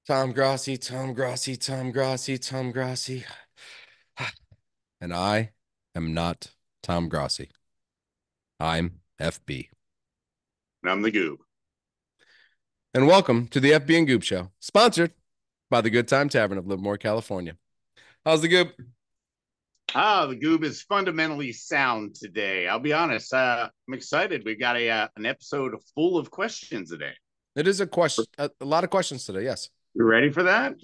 Tom Grossi, Tom Grossi, Tom Grossi, Tom Grossi. And I am not Tom Grossi. I'm FB. And I'm the Goob. And welcome to the FB and Goop Show, sponsored by the Good Time Tavern of Livermore, California. How's the Goop? The Goob is fundamentally sound today. I'll be honest. I'm excited. We've got an episode full of questions today. It is a lot of questions today, yes. You ready for that?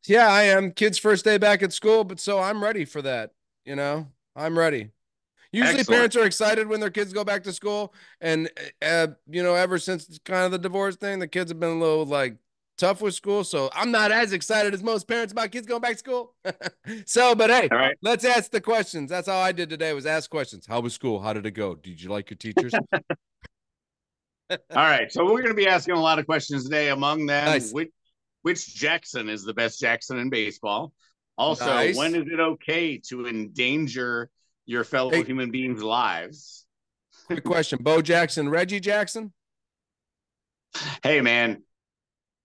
Yeah, I am. Kids' first day back at school, but so I'm ready for that. I'm ready. Usually Excellent. parents are excited when their kids go back to school. And, ever since kind of the divorce thing, the kids have been a little like tough with school. So I'm not as excited as most parents about kids going back to school. But hey, All right. let's ask the questions. That's how I did today was ask questions. How was school? How did it go? Did you like your teachers? All right. So we're going to be asking a lot of questions today. Among them, Nice. which Jackson is the best Jackson in baseball? Also, when Nice. is it okay to endanger your fellow Hey, human beings' lives? quick question. Bo Jackson, Reggie Jackson? Hey, man,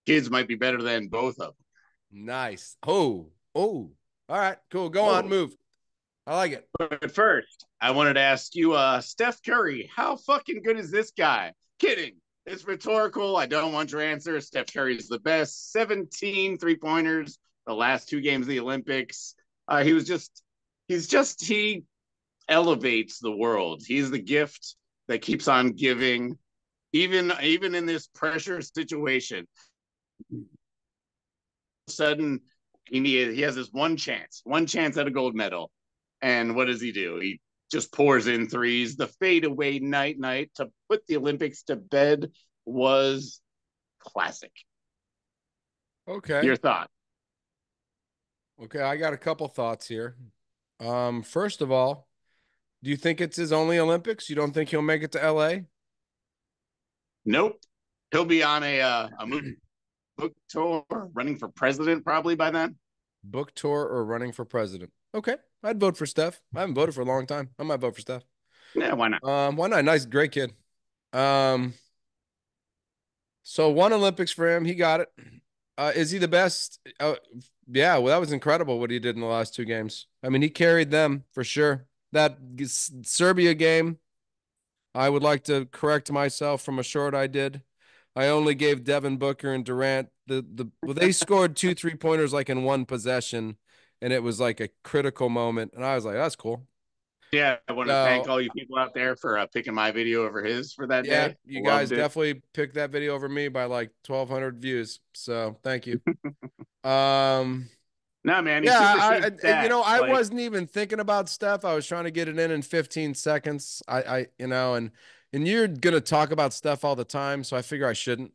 kids might be better than both of Nice. Oh. All right, cool. Go them. on, Oh, move. I like it. but first, I wanted to ask you, Steph Curry, how fucking good is this guy? Kidding. It's rhetorical. I don't want your answer. Steph Curry is the best. 17 3-pointers the last two games of the Olympics. He elevates the world. He's the gift that keeps on giving, even in this pressure situation. Sudden, he has this one chance at a gold medal. And what does he do? He just pours in threes. The fadeaway night to put the Olympics to bed was classic. Okay. Your thought? Okay, I got a couple thoughts here. First of all, do you think it's his only Olympics? You don't think he'll make it to LA? Nope. He'll be on a movie book tour, running for president probably by then. Book tour or running for president? Okay, I'd vote for Steph. I haven't voted for a long time. I might vote for Steph. Yeah, why not? Why not? Nice, great kid. Um, so one Olympics for him. He got it. Is he the best? Yeah, well, that was incredible what he did in the last two games. I mean, he carried them for sure. That Serbia game, I would like to correct myself from a short I did. I only gave Devin Booker and Durant well, they scored two 3-pointers like in one possession, and it was like a critical moment. And I was like, that's cool. Yeah, I want to thank So all you people out there for picking my video over his for that yeah, day. you guys Loved it. definitely picked that video over me by like 1,200 views. So thank you. Um, No, man, he's yeah, supersedes stats. I Like, wasn't even thinking about Steph. I was trying to get it in 15 seconds. And you're gonna talk about Steph all the time, so I figure I shouldn't.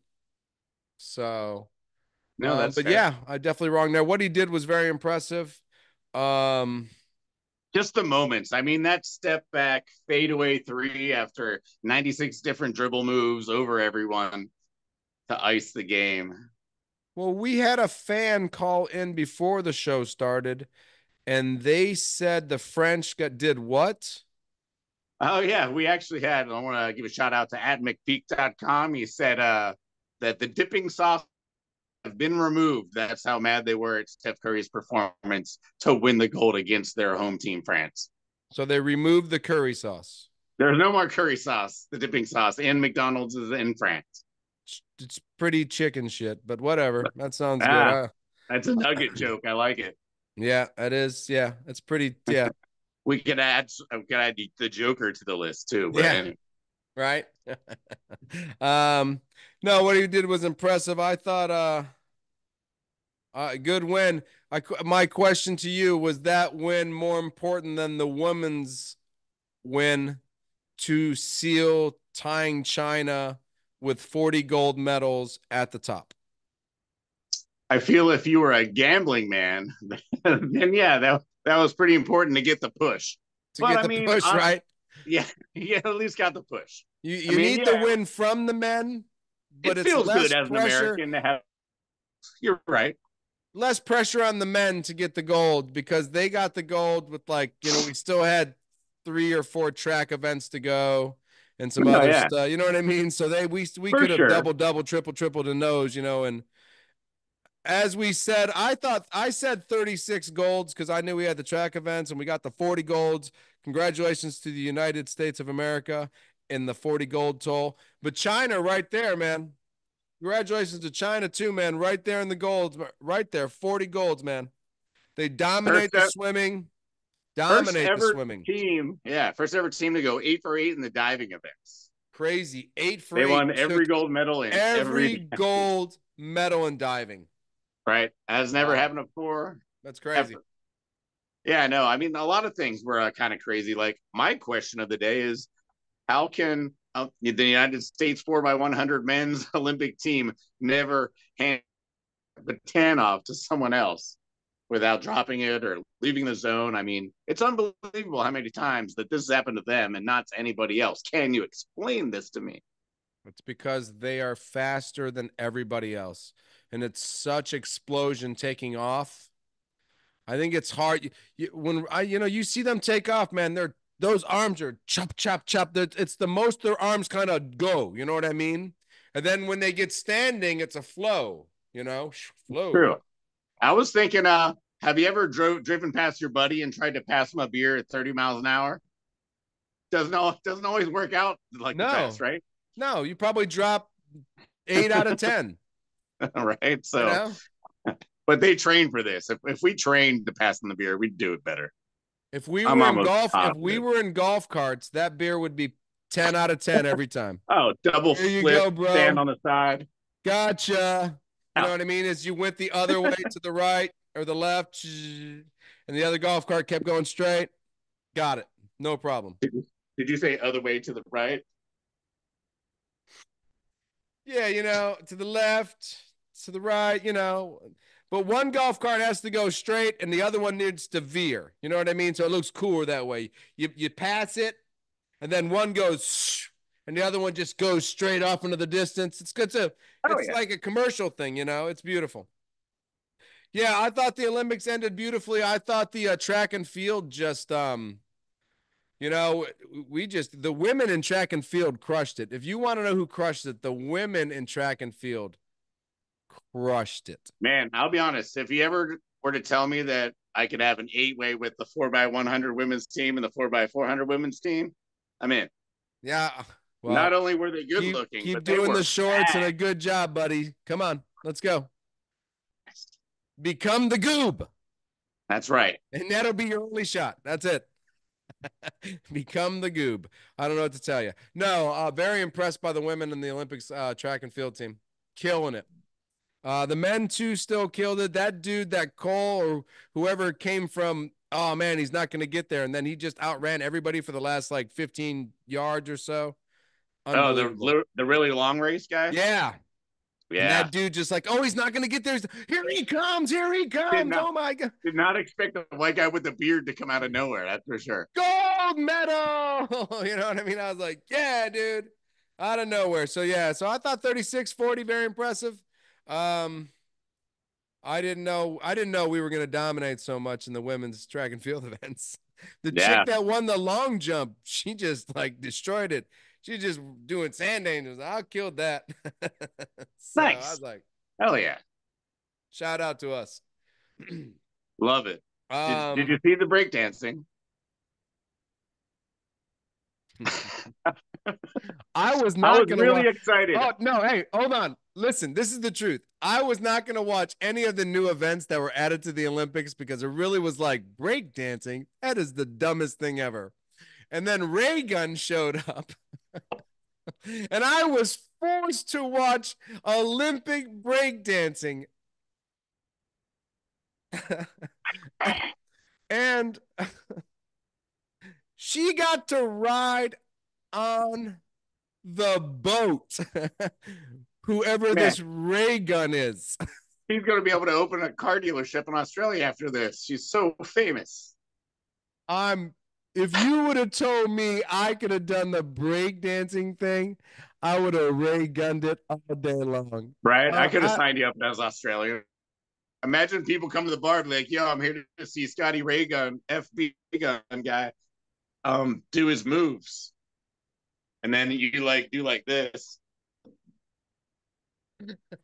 So, no, that's but fair. yeah, I definitely wrong there. What he did was very impressive. Um, Just the moments. I mean, that step back fadeaway three after 96 different dribble moves over everyone to ice the game. well, we had a fan call in before the show started, and they said the French did what? Oh, yeah, we actually had, I want to give a shout out to at McPeak.com. He said that the dipping sauce have been removed. That's how mad they were at Steph Curry's performance to win the gold against their home team, France. So they removed the curry sauce. There's no more curry sauce, the dipping sauce, and McDonald's is in France. It's pretty chicken shit, but whatever. That sounds good. Ah, that's a nugget joke. I like it. Yeah, it is. Yeah, it's pretty. Yeah, We could add the Joker to the list too. But yeah, anyway. right. um, no, what he did was impressive. I thought, good win. My question to you was that win more important than the women's win to seal tying China with 40 gold medals at the top? I feel if you were a gambling man, then yeah, that was pretty important to get the push. To But get I the mean, push, right? yeah, yeah, at least got the push. You I you mean, need the yeah, win from the men, but it it's feels good as an American to have. You're right. less pressure on the men to get the gold because they got the gold with we still had 3 or 4 track events to go and some No, other yeah, stuff. You know what I mean? So we for could have sure. double, triple, tripled in those, and as we said, I said 36 golds because I knew we had the track events and we got the 40 golds. Congratulations to the United States of America in the 40 gold toll. But China right there, man. Congratulations to China too, man. Right there in the golds, right there, 40 golds, man. They dominate First, the swimming. first Dominate the ever swimming. team, yeah, first ever team to go 8 for 8 in the diving events. Crazy. 8 for They 8. won every Took gold medal in every every gold medal in diving. right. Has never Wow. happened before That's crazy. ever. Yeah, no, I mean a lot of things were kind of crazy. Like my question of the day is, how can the United States 4x100 men's Olympic team never hand the baton off to someone else without dropping it or leaving the zone? I mean, it's unbelievable how many times that this has happened to them and not to anybody else. Can you explain this to me? It's because they are faster than everybody else. And it's such explosion taking off. I think it's hard. When you see them take off, man, those arms are chop, chop, chop. It's the most their arms kind of go. You know what I mean? And then when they get standing, it's a flow, flow. True. I was thinking, have you ever driven past your buddy and tried to pass him a beer at 30 miles an hour? Doesn't always work out like the best, No, right? no, you probably drop 8 out of 10, Right. you So, know? but they train for this. If we trained to pass them the beer, we'd do it better. I'm almost If we positive. were in golf carts, that beer would be 10 out of 10 every time. Oh, double Here you flip, go, stand bro. on the side. Gotcha. You know Oh, what I mean? As you went the other way to the right or the left, and the other golf cart kept going straight. Got it. No problem. did you say other way to the right? Yeah, to the left, to the right, But one golf cart has to go straight and the other one needs to veer. You know what I mean? So it looks cooler that way. You pass it and then one goes and the other one just goes straight off into the distance. It's good to Oh it's yeah, like a commercial thing, It's beautiful. Yeah, I thought the Olympics ended beautifully. I thought the track and field just you know, the women in track and field crushed it. If you want to know who crushed it, the women in track and field crushed it. man. I'll be honest. If you ever were to tell me that I could have an 8-way with the 4x100 women's team and the 4x400 women's team, I'm in. Yeah. Not Well, only were they good keep looking, keep but they doing were the shorts and a fast. good job, buddy. Come on, let's go. Become the goob, That's right. and that'll be your only shot. That's it. Become the goob. I don't know what to tell you. No, very impressed by the women in the Olympics track and field team, killing it. The men too still killed it. That dude, that Cole or whoever came from, oh man, he's not going to get there, and then he just outran everybody for the last like 15 yards or so. Oh, Unbelievable. the really long race guy. Yeah. And Yeah, that dude just like, oh, he's not going to get there. Here he comes. Here he did comes. not Oh my God. did not expect the white guy with the beard to come out of nowhere. That's for sure. Gold medal. You know what I mean? I was like, yeah, dude. Out of nowhere. So yeah, so I thought 36-40 very impressive. Um, I didn't know we were going to dominate so much in the women's track and field events. The chick Yeah, that won the long jump, she just like destroyed it. She just doing sand angels. I killed that. So I nice. was like, Hell yeah, shout out to us. love it. Did um you see the breakdancing? I was I not was gonna really watch. excited. Oh no, hey, hold on. Listen, this is the truth. I was not gonna watch any of the new events that were added to the Olympics because it really was like breakdancing. That is the dumbest thing ever. And then Ray Gun showed up, and I was forced to watch Olympic breakdancing. And she got to ride on the boat. Whoever Man, this Ray Gun is. he's going to be able to open a car dealership in Australia after this. She's so famous. I'm if you would have told me I could have done the breakdancing thing, I would have Ray gunned it all day long. Right? I Uh, could have I signed you up as Australian. Imagine people come to the bar and be like, yo, I'm here to see Scotty Ray Gun, FB gun guy, do his moves. And then you like do like this.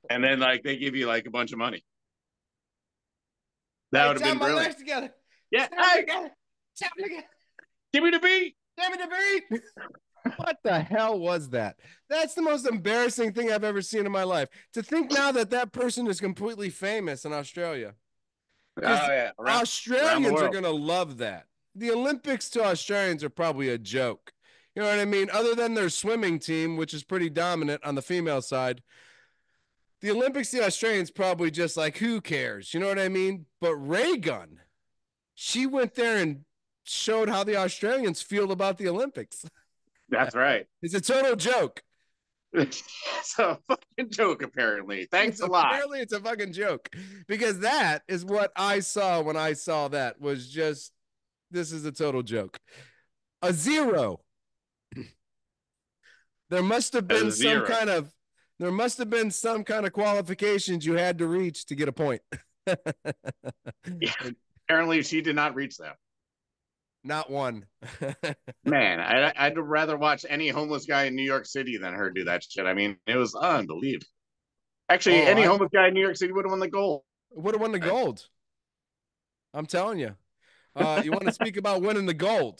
And then like they give you like a bunch of money. That Hey, would have tap been my brilliant. legs together. Yeah. Tap them Hey, together. Tap them together. give me the beat. Give me the beat. What the hell was that? That's the most embarrassing thing I've ever seen in my life. To think now that that person is completely famous in Australia. Oh Because yeah, around the Australians are world. going to love that. The Olympics to Australians are probably a joke. You know what I mean? Other than their swimming team, which is pretty dominant on the female side, the Olympics to the Australians probably just like, who cares? You know what I mean? But Ray Gun, she went there and showed how the Australians feel about the Olympics. That's right. It's a total joke. It's a fucking joke, apparently. Thanks It's a lot. apparently it's a fucking joke because that is what I saw when I saw that was just this is a total joke. A zero. There must have A been some zero. kind of there must have been some kind of qualifications you had to reach to get a point. Yeah. Apparently, she did not reach that. Not one. Man, I'd rather watch any homeless guy in New York City than her do that shit. I mean, it was unbelievable. Actually, Oh, any I homeless guy in New York City would have won the gold. would have won the gold. I'm telling you. You want to speak about winning the gold?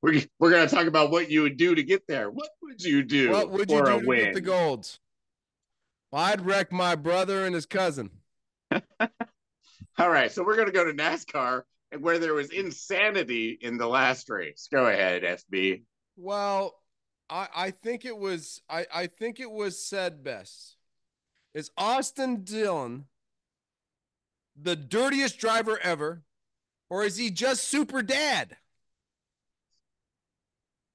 We're gonna talk about what you would do to get there. What would you What do would you for a do to get the win? gold? Well, I'd wreck my brother and his cousin. All right, so we're gonna go to NASCAR and where there was insanity in the last race. Go ahead, SB. Well, I think it was I think it was said best. Is Austin Dillon the dirtiest driver ever, or is he just super dad?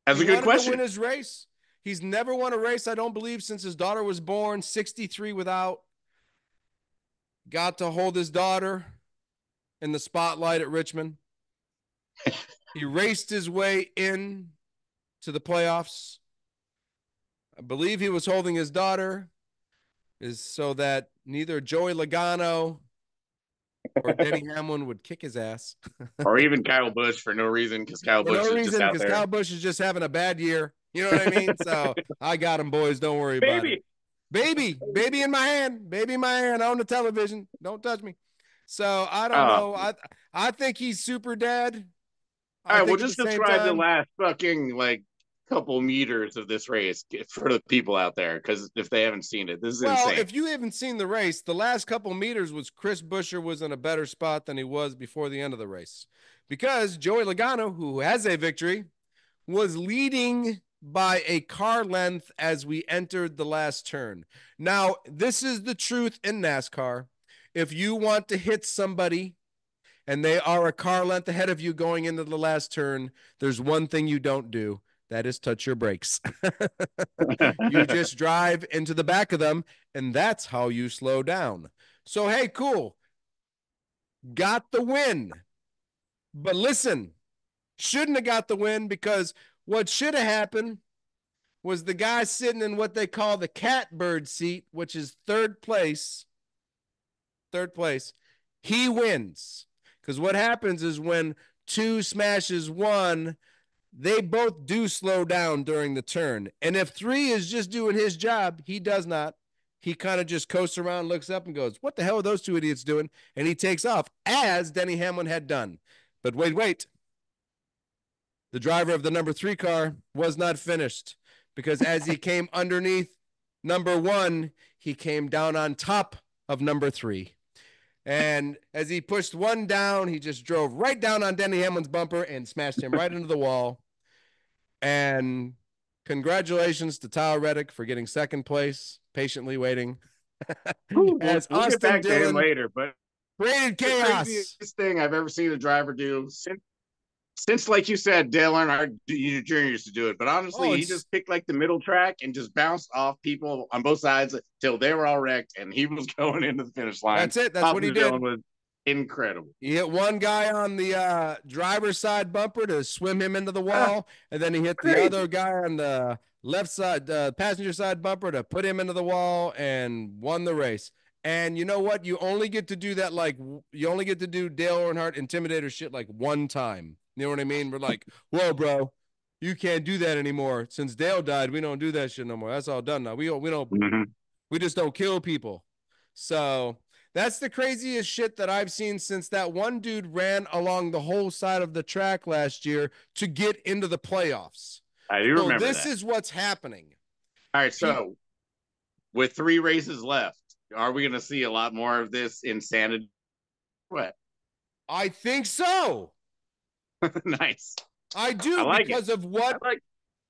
That's He a good wanted to win question. his race. He's never won a race, I don't believe, since his daughter was born, 63 without. Got to hold his daughter in the spotlight at Richmond. He raced his way in to the playoffs. I believe he was holding his daughter is so that neither Joey Logano or Denny Hamlin would kick his ass Or even Kyle Busch for no reason because Kyle for no Busch is just reason out because there. Kyle Busch is just having a bad year. You know what I mean? So I got him, boys. Don't worry about it. Baby. Baby in my hand, baby in my hand on the television. Don't touch me. So I don't Oh, know. I think he's super dead. all I right, well, think at the just same describe the time, last fucking like couple meters of this race for the people out there because if they haven't seen it, this is well, insane. if you haven't seen the race, the last couple meters was Chris Buescher was in a better spot than he was before the end of the race because Joey Logano, who has a victory, was leading by a car length as we entered the last turn. Now, this is the truth in NASCAR. If you want to hit somebody and they are a car length ahead of you going into the last turn, there's one thing you don't do. That is touch your brakes. You just drive into the back of them, and that's how you slow down. So, hey, cool. Got the win. But listen, shouldn't have got the win because what should have happened was the guy sitting in what they call the catbird seat, which is third place. Third place. He wins. Because what happens is when two smashes one, they both do slow down during the turn. And if three is just doing his job, he does not. He kind of just coasts around, looks up, and goes, "What the hell are those two idiots doing?" And he takes off, as Denny Hamlin had done. But wait. The driver of the number 3 car was not finished because as he came underneath number 1, he came down on top of number 3. And as he pushed one down, he just drove right down on Denny Hamlin's bumper and smashed him right into the wall. And congratulations to Tyler Reddick for getting second place, patiently waiting. we'll, As we'll get Austin back to him Dillon later, but created the chaos. craziest thing I've ever seen a driver do since like you said, Dale Earnhardt Jr. used to do it, but Oh, honestly, he it's just picked like the middle track and just bounced off people on both sides till they were all wrecked, and he was going into the finish line. that's it. That's what he Austin Dillon did. was incredible. He hit one guy on the driver's side bumper to swim him into the Ah, wall, and then he hit the other crazy. guy on the left side, passenger side bumper to put him into the wall and won the race. And you know what? You only get to do that you only get to do Dale Earnhardt intimidator shit like one time. You know what I mean? We're like, whoa, bro, you can't do that anymore. Since Dale died, we don't do that shit no more. That's all done now. We don't Mm-hmm. we just don't kill people. So That's the craziest shit that I've seen since that one dude ran along the whole side of the track last year to get into the playoffs. I do So remember this that. is what's happening. All right, so with 3 races left, are we going to see a lot more of this insanity? What? I think so. Nice. I I do like it. because of I like.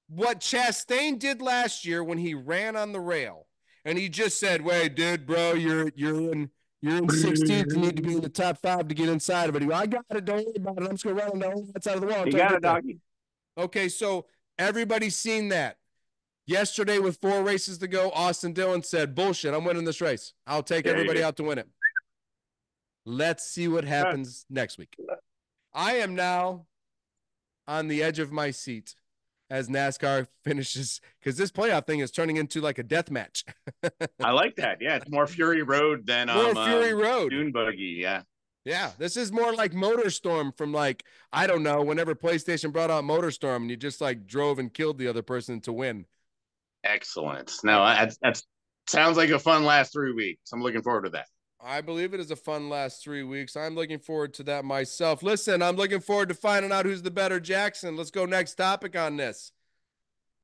what Chastain did last year when he ran on the rail, and he just said, "Wait, dude, bro, you're in 16th. You need to be in the top 5 to get inside of it." He goes, "I got it. Don't worry about it. I'm just gonna run on the whole side of the wall You until I got get a there." doggy. Okay, so everybody's seen that. Yesterday, with 4 races to go, Austin Dillon said, "Bullshit. I'm winning this race. I'll take Yeah, you everybody did. out to win it." Let's see what happens next week. I am now on the edge of my seat as NASCAR finishes, because this playoff thing is turning into like a death match. I like that. Yeah, it's more Fury Road than More Fury Road. Dune Buggy. Yeah, Yeah, this is more like Motorstorm from, like, I don't know, whenever PlayStation brought out Motorstorm and you just like drove and killed the other person to win. excellent. No, that's sounds like a fun last 3 weeks. I'm looking forward to that. I believe it is a fun last 3 weeks. I'm looking forward to that myself. Listen, I'm looking forward to finding out who's the better Jackson. Let's go next topic on this.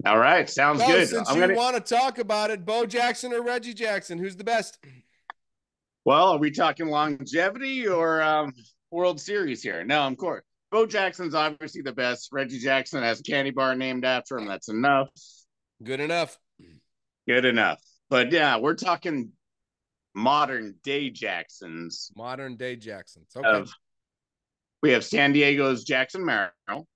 All right, sounds So, good. since you want to talk about it, Bo Jackson or Reggie Jackson, who's the best? Well, are we talking longevity or World Series here? No, of course. Bo Jackson's obviously the best. Reggie Jackson has a candy bar named after him. That's enough. Good enough. Good enough. But yeah, we're talking modern day Jacksons. Modern day Jacksons. Okay. Of We have San Diego's Jackson Merrill,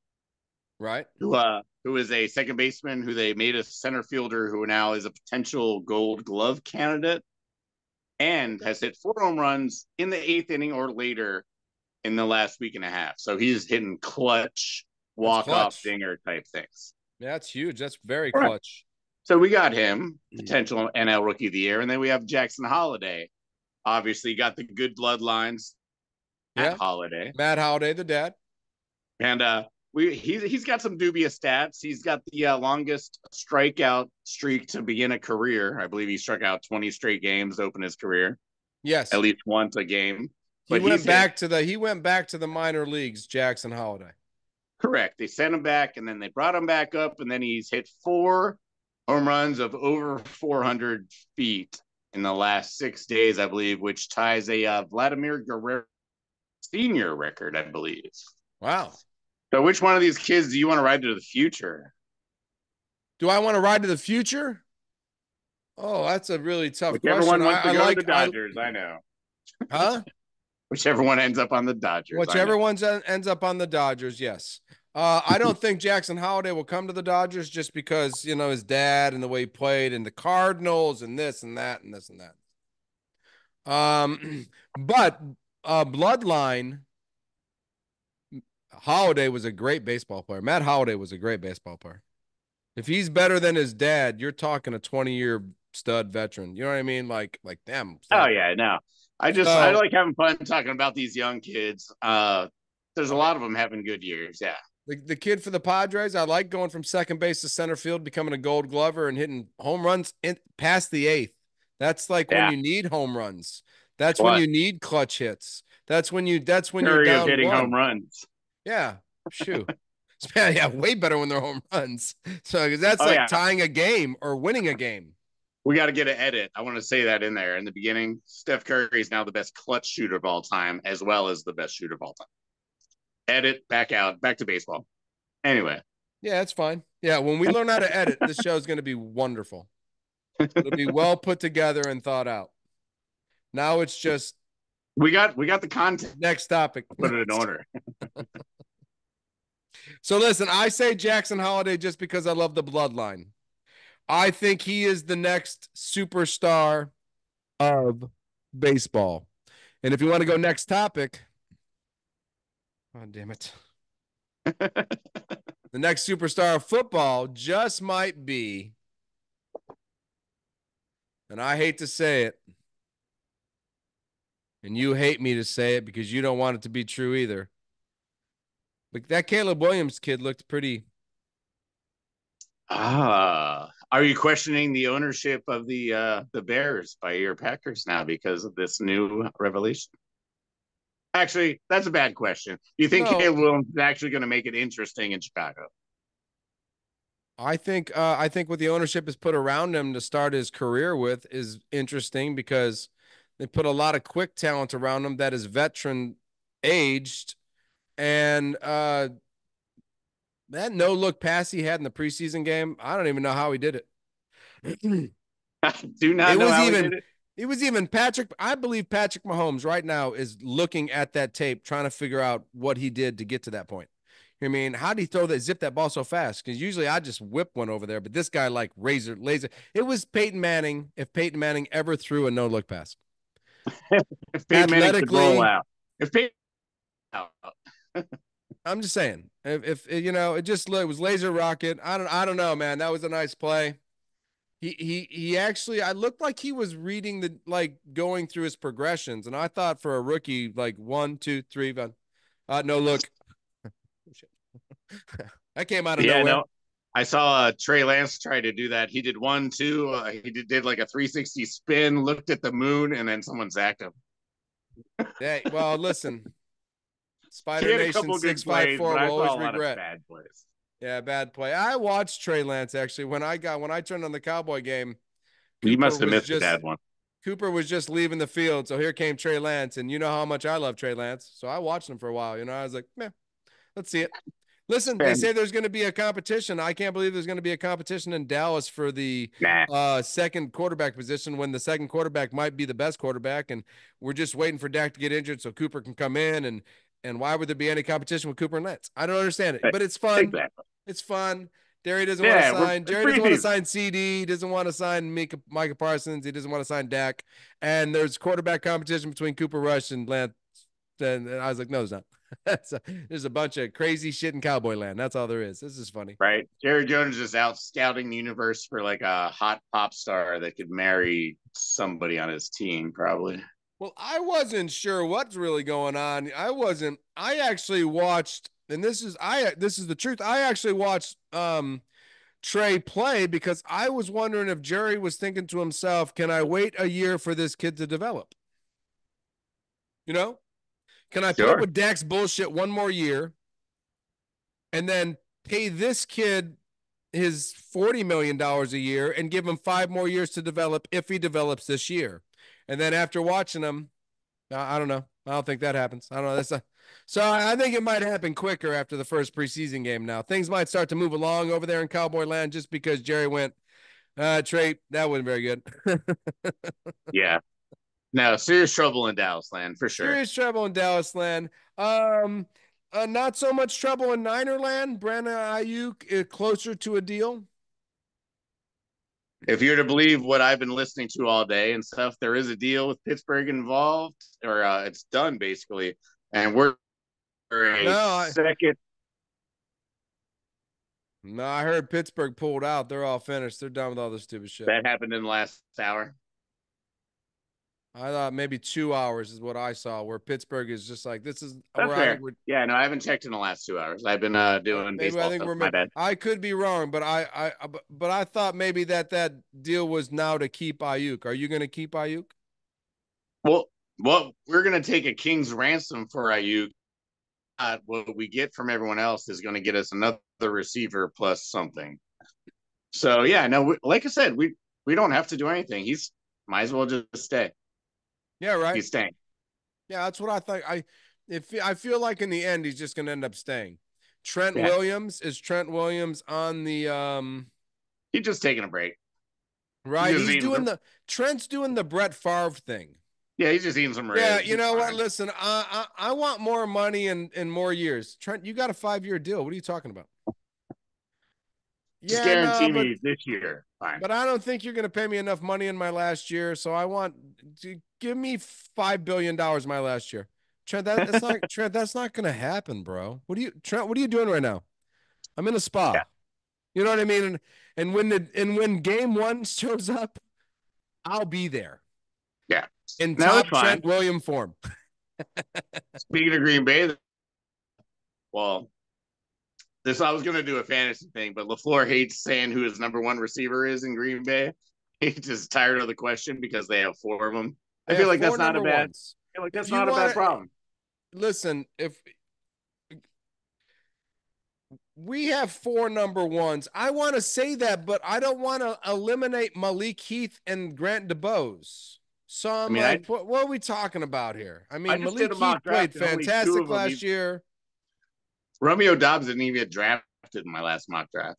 Right. who is a second baseman who they made a center fielder who now is a potential Gold Glove candidate and has hit 4 home runs in the 8th inning or later in the last week and a half. So he's hitting clutch, That's walk off clutch. dinger type things. Yeah, that's huge. That's very All right. clutch. So we got him, potential NL Rookie of the Year, and then we have Jackson Holiday. Obviously, got the good bloodlines at Yeah. Holiday, Matt Holliday, the dad. and he's got some dubious stats. He's got the longest strikeout streak to begin a career. I believe he struck out 20 straight games to open his career, at Yes. least once a game. He But went back to the minor leagues, Jackson Holiday. correct. They sent him back, and then they brought him back up, and then he's hit 4 home runs of over 400 feet in the last 6 days, I believe, which ties a Vladimir Guerrero senior record, I believe. Wow. So, which one of these kids do you want to ride to the future? Do I want to ride to the future? Oh, that's a really tough Whichever question. one wants to I go to like the Dodgers, I know. huh? Whichever one ends up on the Dodgers. Whichever one ends up on the Dodgers, yes. I don't think Jackson Holiday will come to the Dodgers just because, his dad and the way he played and the Cardinals and this and that and this and that. But Bloodline, Holiday was a great baseball player. Matt Holiday was a great baseball player. If he's better than his dad, you're talking a 20-year stud veteran. You know what I mean? Like them. Oh yeah, no. I like having fun talking about these young kids. There's a lot of them having good years. Yeah. The kid for the Padres, I like going from second base to center field, becoming a Gold Glover, and hitting home runs past the 8th. That's like when you need home runs. That's when you need clutch hits. That's when you're of down hitting home 1. runs. Yeah, shoot. Yeah, way better when they're home runs. So because that's tying a game or winning a game. We got to get an edit. I want to say that in there in the beginning. Steph Curry is now the best clutch shooter of all time, as well as the best shooter of all time. Edit, back out, back to baseball. Anyway. Yeah, that's fine. Yeah, when we learn how to edit, this show is going to be wonderful. It'll be well put together and thought out. Now it's just we got the content. Next topic. Put it in order. So listen, I say Jackson Holiday just because I love the bloodline. I think he is the next superstar of baseball. And if you want to go next topic, oh, damn it. The next superstar of football just might be, and I hate to say it, and you hate me to say it because you don't want it to be true either, but that Caleb Williams kid looked pretty. Are you questioning the ownership of the Bears by your Packers now because of this new revelation? Actually, that's a bad question. Do you think No, Caleb Williams is actually going to make it interesting in Chicago? I think what the ownership has put around him to start his career with is interesting because they put a lot of quick talent around him that is veteran aged, and that no look pass he had in the preseason game, I don't even know how he did it. I do not It know was how he even did it. it was even Patrick. I believe Patrick Mahomes right now is looking at that tape, trying to figure out what he did to get to that point. I mean, how did he throw that, zip that ball so fast? Because usually I just whip one over there, but this guy like razor laser. It was Peyton Manning. If Peyton Manning ever threw a no look pass, If Peyton Manning could roll athletically, out, if Peyton out, I'm just saying. If you know, it was laser rocket. I don't know, man. That was a nice play. He actually, I looked like he was reading the, like, going through his progressions, and I thought for a rookie, like 1, 2, 3, no look. That came out of yeah, nowhere. no. I saw Trey Lance try to do that. He did 1, 2. He did like a 360 spin, looked at the moon, and then someone zacked him. Yeah, well, listen, He Spider had a Nation couple six good five plays, four but will I always saw a lot of regret. bad plays. Yeah, bad play. I watched Trey Lance actually when I turned on the Cowboy game. You Cooper must have was missed the just bad one. Cooper was just leaving the field, so here came Trey Lance, and you know how much I love Trey Lance, so I watched him for a while. You know, I was like, man, let's see it. Listen, they And say there's going to be a competition. I can't believe there's going to be a competition in Dallas for the nah, second quarterback position when the second quarterback might be the best quarterback, and we're just waiting for Dak to get injured so Cooper can come in. And why would there be any competition with Cooper and Lance? I don't understand it, but it's fun. exactly. It's fun. Derry doesn't want to Yeah, sign. it's Derry doesn't want to preseason, sign CD. He doesn't want to sign Micah Parsons. He doesn't want to sign Dak. And there's quarterback competition between Cooper Rush and Lance. And I was like, no, there's not. There's a bunch of crazy shit in cowboy land. That's all there is. This is funny. right? Jerry Jones is out scouting the universe for like a hot pop star that could marry somebody on his team, probably. Well, I wasn't sure what's really going on. I wasn't. I actually watched, and this is the truth. I actually watched Trey play because I was wondering if Jerry was thinking to himself, "Can I wait a year for this kid to develop? You know, can I put up Sure. with Dak's bullshit one more year and then pay this kid his $40 million a year and give him 5 more years to develop if he develops this year?" And then after watching him, I don't know. I don't think that happens. I don't know. So I think it might happen quicker after the first preseason game. Now things might start to move along over there in Cowboy Land just because Jerry went, Trey, that wasn't very good. Yeah. No, serious trouble in Dallas land for sure. Serious trouble in Dallas Land. Um, not so much trouble in Niner Land. Brandon Ayuk closer to a deal. If you're to believe what I've been listening to all day and stuff, there is a deal with Pittsburgh involved, or it's done basically, and we're No, a I second. no, I heard Pittsburgh pulled out. They're all finished. They're done with all this stupid shit. That happened in the last hour. I thought maybe 2 hours is what I saw, where Pittsburgh is just like, this is That's where I think fair. we're. Yeah, no, I haven't checked in the last 2 hours. I've been doing Maybe I baseball think stuff. we're. My bad. I could be wrong, but I thought maybe that deal was now to keep Ayuk. Are you going to keep Ayuk? Well, we're gonna take a king's ransom for Ayuk. What we get from everyone else is going to get us another receiver plus something. So yeah, no, like I said, we don't have to do anything. He's might as well just stay. Yeah, right. He's staying. Yeah, that's what I think. I feel like in the end he's just going to end up staying. Trent Yeah, Williams is Trent Williams on the he's just taking a break. He's right. just He's eating doing some. Trent's doing the Brett Favre thing. Yeah, he's just eating some Yeah, ribs. you He's know what? fine. Listen, I want more money and more years. Trent, you got a 5 year deal. What are you talking about? Just Yeah, no, guarantee me this year. Fine. but I don't think you're going to pay me enough money in my last year. So I want to give me $5 billion my last year. Trent, that's not Trent. That's not going to happen, bro. Trent? What are you doing right now? I'm in a Yeah, spa. You know what I mean? And when game one shows up, I'll be there yeah. in No, it's top fine. Trent William form. Speaking of Green Bay, well, this I was gonna do a fantasy thing, but LaFleur hates saying who his number one receiver is in Green Bay. He's just tired of the question because they have four of them. I They feel have like four that's not a number bad. ones. I feel like If that's you not a want bad to problem. listen, if we have four number ones, I want to say that, but I don't want to eliminate Malik Heath and Grant DeBose. So I I'm mean, I like, what are we talking about here? I I mean, just did Malik a Heath mock played draft and only two fantastic of them. last year. Romeo Dobbs didn't even get drafted in my last mock draft.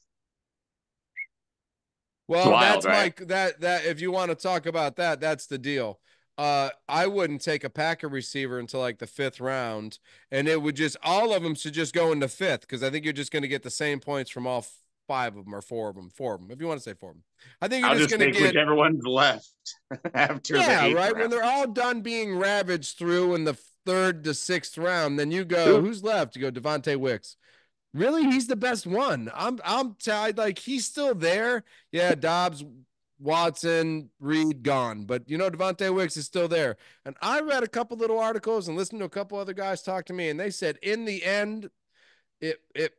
It's Well, wild, that's right? my that if you want to talk about that, that's the deal. I wouldn't take a Packer receiver until like the fifth round, and it would just all of them should just go into fifth because I think you're just going to get the same points from all five of them or four of them, if you want to say four of them. I think you're I'll just just going to take get whichever one's left after the yeah, eighth right. When round. they're all done being ravaged through in the third to sixth round, then you go, Dude, who's left? You go Devontae Wicks. Really, he's the best one. I'm tied. Like he's still there. Yeah, Dobbs, Watson, Reed gone, but you know Devontae Wicks is still there. And I read a couple little articles and listened to a couple other guys talk to me, and they said in the end, it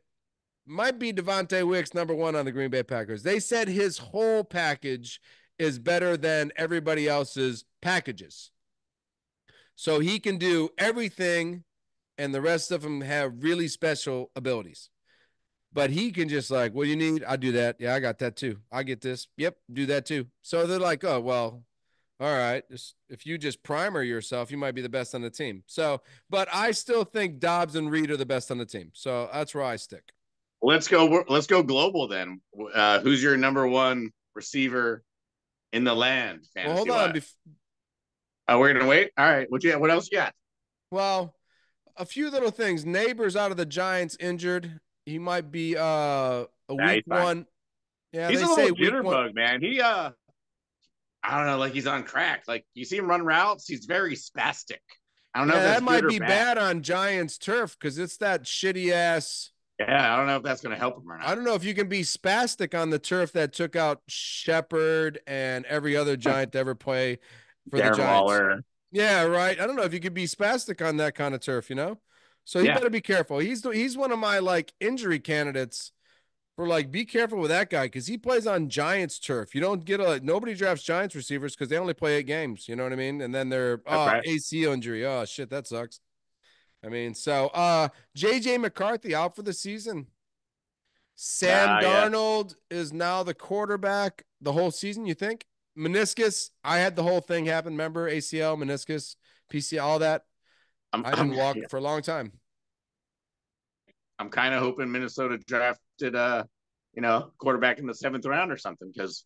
might be Devontae Wicks number one on the Green Bay Packers. They said his whole package is better than everybody else's packages, so he can do everything, and the rest of them have really special abilities. But he can just like, what do you need? I do that. Yeah, I got that too. I get this. Yep, do that too. So they're like, oh well, all right. Just, if you just primer yourself, you might be the best on the team. So, but I still think Dobbs and Reed are the best on the team. So that's where I stick. let's go. Let's go global then. Who's your number one receiver in the land, Well, hold fantasy on. wise? Oh, we're gonna wait. All right. What else you got? Well, a few little things. Neighbors out of the Giants injured. He might be a Nah, week he's fine. one. Yeah, He's they a little say week one. jitterbug, man. I don't know, like he's on crack. Like you see him run routes, he's very spastic. I don't know if Yeah, that's that good might or be bad. bad on Giants turf because it's that shitty ass. Yeah, I don't know if that's gonna help him or I not. don't know if you can be spastic on the turf that took out Shepard and every other Giant to ever play for the Darren Giants. Waller. Yeah, right. I don't know if you could be spastic on that kind of turf, you know? So he Yeah, better be careful. He's one of my like injury candidates for like be careful with that guy because he plays on Giants turf. You don't get nobody drafts Giants receivers because they only play 8 games. You know what I mean? And then they're okay. ACL injury. Oh shit, that sucks. I mean, so JJ McCarthy out for the season. Sam Yeah. Darnold is now the quarterback the whole season, you think? Meniscus, I had the whole thing happen. Remember ACL, meniscus, PCL, all that. I'm I I'm didn't walk for a long time. I'm kind of hoping Minnesota drafted quarterback in the seventh round or something because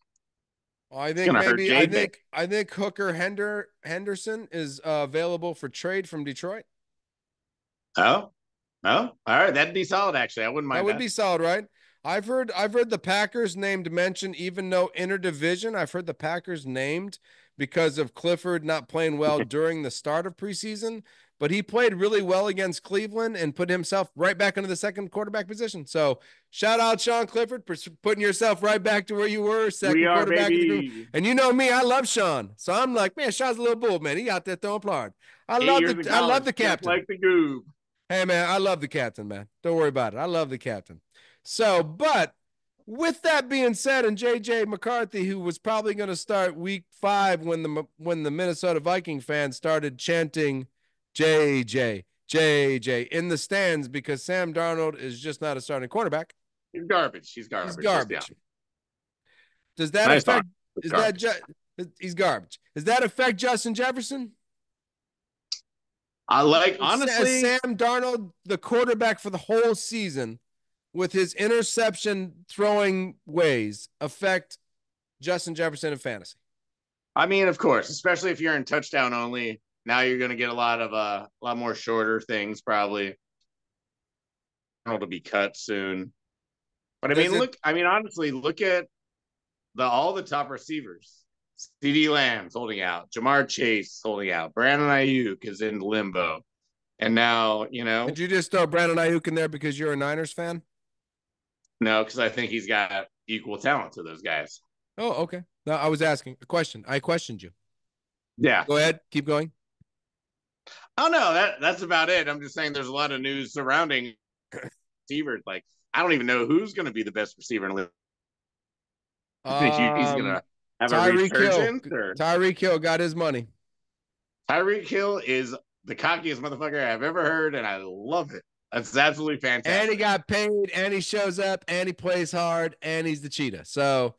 Well, I it's think gonna hurt maybe JJ. I think Hooker Henderson is available for trade from Detroit. Oh, all right, that'd be solid actually. I wouldn't That mind would that. be solid, right? I've heard the Packers named mentioned even though interdivision. I've heard the Packers named because of Clifford not playing well during the start of preseason, but he played really well against Cleveland and put himself right back into the second quarterback position. So shout out Sean Clifford for putting yourself right back to where you were, We second are quarterback of the group. baby. And you know me, I love Sean. So I'm like, man, Sean's a little bull, man. He out there throwing hard. I 8 years love in the I love college, the just captain. like the Goob. Hey man, I love the captain, man. Don't worry about it. I love the captain. So, but with that being said, and JJ McCarthy, who was probably going to start week 5 when the Minnesota Viking fans started chanting JJ, JJ in the stands because Sam Darnold is just not a starting quarterback. He's garbage. He's He's garbage. Let's be honest. garbage. Does that Nice talk. affect It's is that garbage. he's garbage. Does that affect Justin Jefferson? I like As honestly. Sam Darnold, the quarterback for the whole season, with his interception throwing ways, affect Justin Jefferson in fantasy? I mean, of course, especially if you're in touchdown only. Now you're going to get a lot more shorter things probably. To be cut soon. But I Does mean, it? look. I mean, honestly, look at all the top receivers. CD Lamb's holding out. Jamar Chase holding out. Brandon Ayuk is in limbo. And now, Did you just throw Brandon Ayuk in there because you're a Niners fan? no, because I think he's got equal talent to those guys. Oh, okay. No, I was asking a question. I questioned you. Yeah. Go ahead. Keep going. Oh no, that's about it. I'm just saying there's a lot of news surrounding receivers. Like I don't even know who's going to be the best receiver in the league. I think he's going Um, to have a Tyreek Hill. resurgence, or Tyreek Hill got his money. Tyreek Hill is the cockiest motherfucker I've ever heard, and I love it. That's absolutely And he fantastic. got paid, and he shows up, and he plays hard, and he's the cheetah. So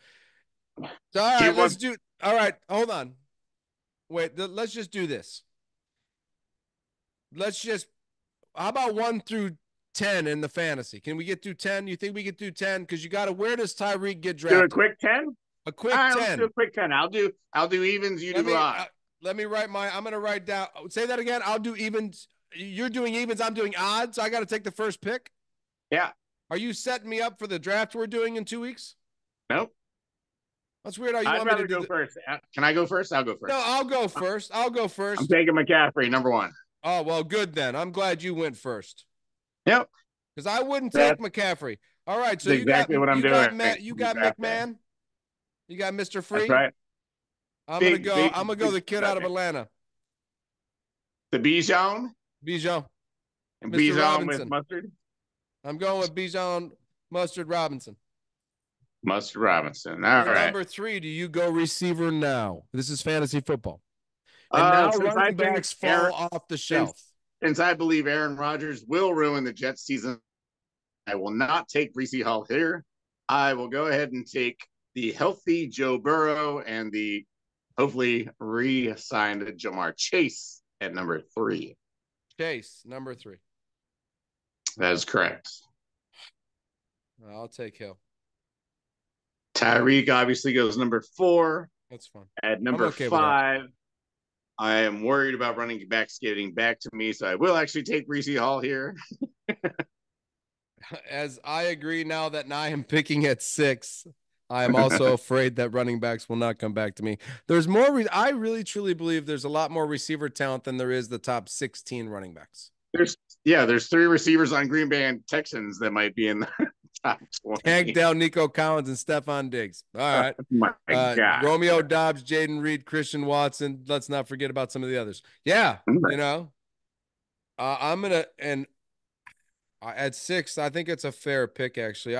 all He right, let's wants do. All right, hold on. Wait, let's just do this. Let's just. How about 1 through 10 in the fantasy? Can we get through 10? You think we get through 10? Because you got to. Where does Tyreek get do a drafted? quick 10. A All quick right, let's do 10. a quick 10. I'll do evens. You Let do me odd. let me write my. I'm gonna write down. Say that again. I'll do evens. You're doing evens. I'm doing odds. So I got to take the first pick. Yeah. Are you setting me up for the draft we're doing in 2 weeks? Nope. That's weird. How you I'd want me to rather do go that? first. Can I go first? I'll go No, first. I'll go first. I'll go I'm first. taking McCaffrey, number one. Oh well, good then. I'm glad you went first Yep. because I wouldn't take That's McCaffrey. All right, so exactly what I'm doing. Matt, you got McMahon, you got Mister That's Free. right. I'm gonna Big, go. big, I'm gonna go big the kid out of second. Atlanta, The Bijan Bijan, and Mister Bijan with Robinson. mustard. I'm going with Bijan Mustard Robinson. Mustard Robinson. All And right. number 3, do you go receiver now? This is fantasy football. And now Since I running think backs Aaron, fall off the since shelf. since I believe Aaron Rodgers will ruin the Jets season, I will not take Breece Hall here. I will go ahead and take the healthy Joe Burrow and the hopefully re-signed Jamar Chase at number 3. Chase, number 3. That is correct. I'll take Hill. Tyreek obviously goes number 4. That's fine. At I'm number okay with that. 5, I am worried about running backs getting back to me, so I will actually take Breece Hall here. As I agree now that I am picking at 6, I am also afraid that running backs will not come back to me. There's more. I really truly believe there's a lot more receiver talent than there is the top 16 running backs. There's 3 receivers on Green Bay and Texans that might be in the top Tank 20. Dell, Nico Collins, and Stephon Diggs. All right. My God. Romeo Dobbs, Jaden Reed, Christian Watson. Let's not forget about some of the others. Yeah, you know, I'm gonna and at 6, I think it's a fair pick. Actually,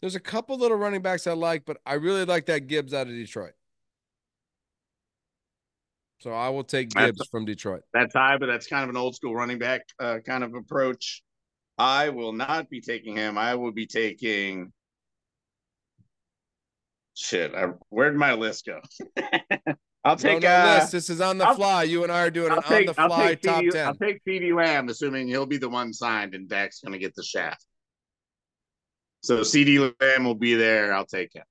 there's a couple little running backs I like, but I really like that Gibbs out of Detroit. So I will take That's Gibbs from Detroit. that's high, but that's kind of an old school running back kind of approach. I will not be taking him. I will be taking shit. Where'd my list go? I'll take No list. This is on the I'll fly. You and I are doing an on the I'll fly take top CD I'll 10. take CD Lamb, assuming he'll be the one signed and Dak's gonna get the shaft. So CD Lamb will be there. I'll take him.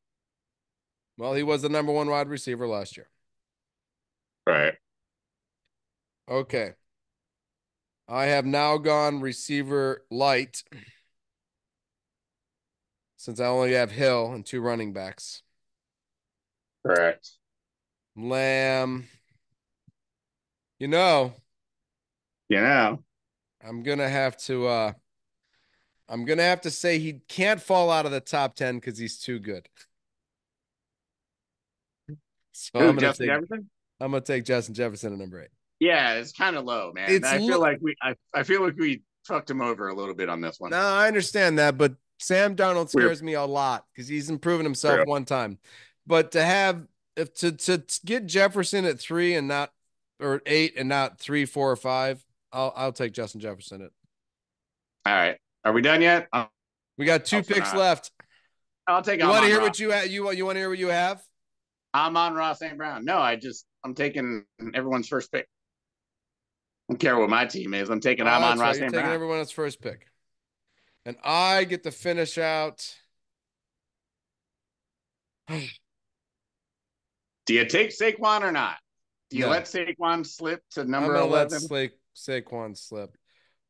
Well, he was the number 1 wide receiver last year. Right. Okay. I have now gone receiver light since I only have Hill and 2 running backs. Correct. Lamb. You know, You know. I'm gonna have to say he can't fall out of the top 10 because he's too good. So Who, Justin Jefferson? I'm gonna take Justin Jefferson at number 8. Yeah, it's kind of low, man. It's I feel like we fucked him over a little bit on this one. No, I understand that, but Sam Darnold We're scares me a lot because he's improving himself true. one time. But to have if to get Jefferson at 3 and not or 8 and not 3, 4, or 5, I'll take Justin Jefferson at. All right. Are we done yet? We got 2 picks not. left. I'll take You want to hear Ross. what you have? You want to hear what you have? Amon-Ra St. Brown. No, I'm taking everyone's first pick. I don't care what my team is. I'm taking Amon-Ra You're St. taking Brown. everyone else's first pick. And I get to finish out. Do you take Saquon or not? Do you No. let Saquon slip to number I'm going to 11? let Saquon slip.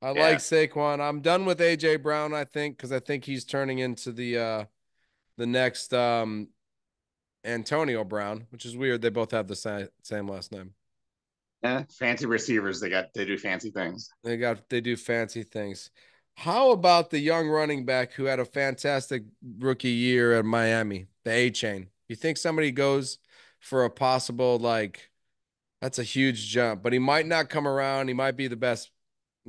I like Saquon. I'm done with AJ Brown, I think, because I think he's turning into the next Antonio Brown, which is weird. They both have the same last name. Yeah, fancy receivers. They do fancy things. They do fancy things. How about the young running back who had a fantastic rookie year at Miami, the A-Chain? You think somebody goes for a possible that's a huge jump, but he might not come around. He might be the best.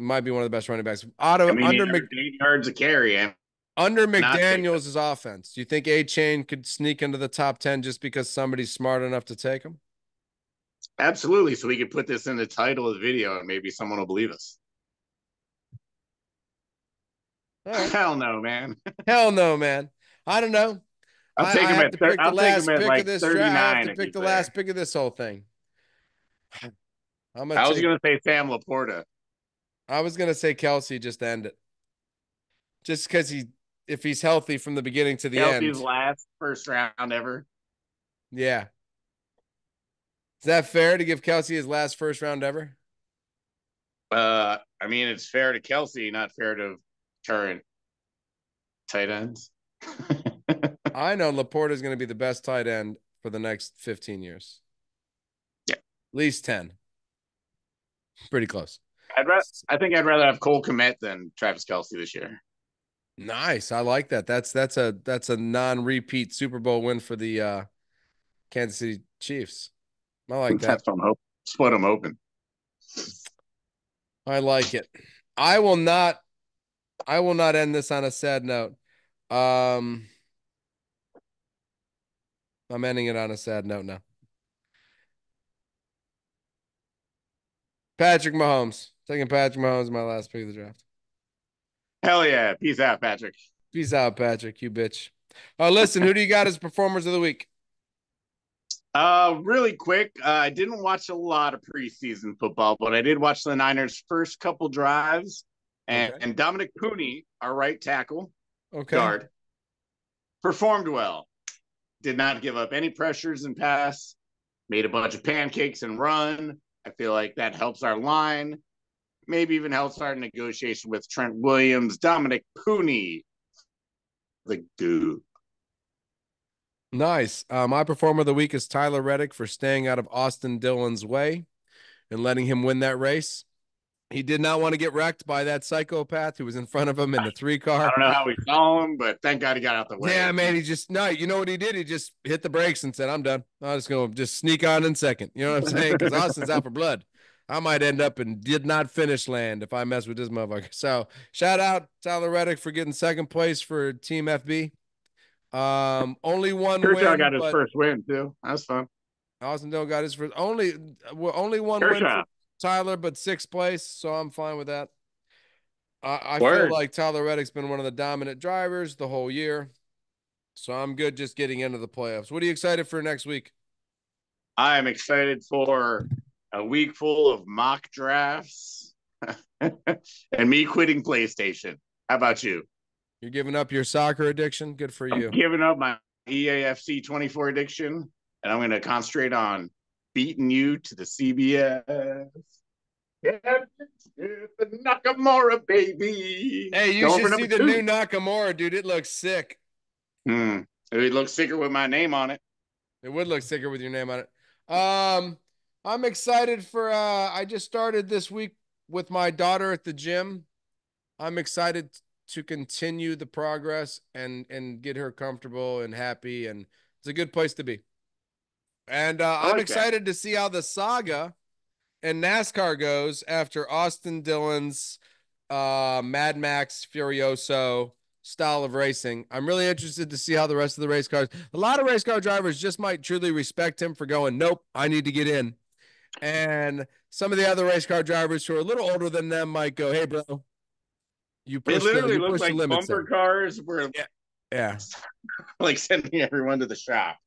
Might be one of the best running backs. I mean, 8 yards a carry. Under Not take them. McDaniels' offense, do you think A-Chain could sneak into the top 10 just because somebody's smart enough to take him? Absolutely. So we could put this in the title of the video and maybe someone will believe us. All right. Hell no, man. Hell no, man. I don't know. I have to pick the I'll take him last at pick like of this draft. I have 39 to if pick he's the last there. pick of this whole thing. I'm gonna I was take. gonna say Sam Laporta. I was gonna say Kelsey just to end it, just because if he's healthy from the beginning to the Kelsey's end. last first round ever. Yeah, is that fair to give Kelsey his last first round ever? I mean, it's fair to Kelsey, not fair to current tight ends. I know Laporta is going to be the best tight end for the next 15 years, Yeah, at least 10. Pretty close. I think I'd rather have Cole Kmet than Travis Kelsey this year. Nice. I like that. That's a non-repeat Super Bowl win for the Kansas City Chiefs. I like that. That's what I'm hoping. Split them open. I like it. I will not I will not end this on a sad note. Um I'm ending it on a sad note now. Patrick Mahomes. Taking Patrick Mahomes my last pick of the draft. Hell yeah. Peace out, Patrick. Peace out, Patrick, you bitch. Listen, who do you got as performers of the week? Really quick, I didn't watch a lot of preseason football, but I did watch the Niners' first couple drives. Okay. And Dominic Pooney, our right tackle, Okay. guard, performed well. Did not give up any pressures and pass. Made a bunch of pancakes and run. I feel like that helps our line. Maybe even helps our negotiation with Trent Williams. Dominic Pooney, the Goob. Nice. My performer of the week is Tyler Reddick for staying out of Austin Dillon's way and letting him win that race. He did not want to get wrecked by that psychopath who was in front of him in the three I car. don't know how we saw him, but thank God he got out the Yeah, way. man. He just, no, you know what he did? He just hit the brakes and said, I'm done. I'm just going to just sneak on in second. You know what I'm saying? Because Austin's out for blood. I might end up and did not finish land if I mess with this motherfucker. So shout out Tyler Reddick for getting second place for Team FB. Only one Kershaw win, got his but first win too. That was fun. Austin Dillon got his first. Only one win for Kershaw, Tyler, but sixth place. So I'm fine with that. I feel word. like Tyler Reddick's been one of the dominant drivers the whole year. So I'm good just getting into the playoffs. What are you excited for next week? I am excited for a week full of mock drafts and me quitting PlayStation. How about you? You're giving up your soccer addiction? Good for I'm you. giving up my EAFC 24 addiction, and I'm going to concentrate on beating you to the CBS. Nakamura, baby. Hey, you Going should for see number the new two. Nakamura, dude. It looks sick. It looks sicker with my name on it. It would look sicker with your name on it. I'm excited for I just started this week with my daughter at the gym. I'm excited to continue the progress and get her comfortable and happy, and it's a good place to be. And I I'm like that. excited to see how the saga and NASCAR goes after Austin Dillon's Mad Max Furioso style of racing. I'm really interested to see how the rest of the race cars. A lot of race car drivers just might truly respect him for going, nope, I need to get in. And some of the other race car drivers who are a little older than them might go, hey, bro, It literally you looked push the like limits bumper there. cars were Yeah. Yeah. like sending everyone to the shop.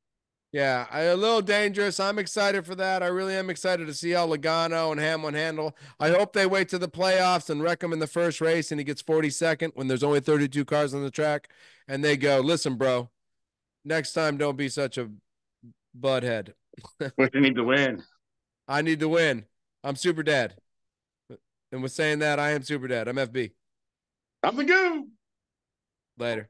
Yeah, a little dangerous. I'm excited for that. I really am excited to see how Logano and Hamlin handle. I hope they wait to the playoffs and wreck him in the first race and he gets 42nd when there's only 32 cars on the track. And they go, listen, bro, next time don't be such a butthead. What you need to win. I need to win. I'm super dad. And with saying that, I am super dad. I'm FB. I'm the goo. Later.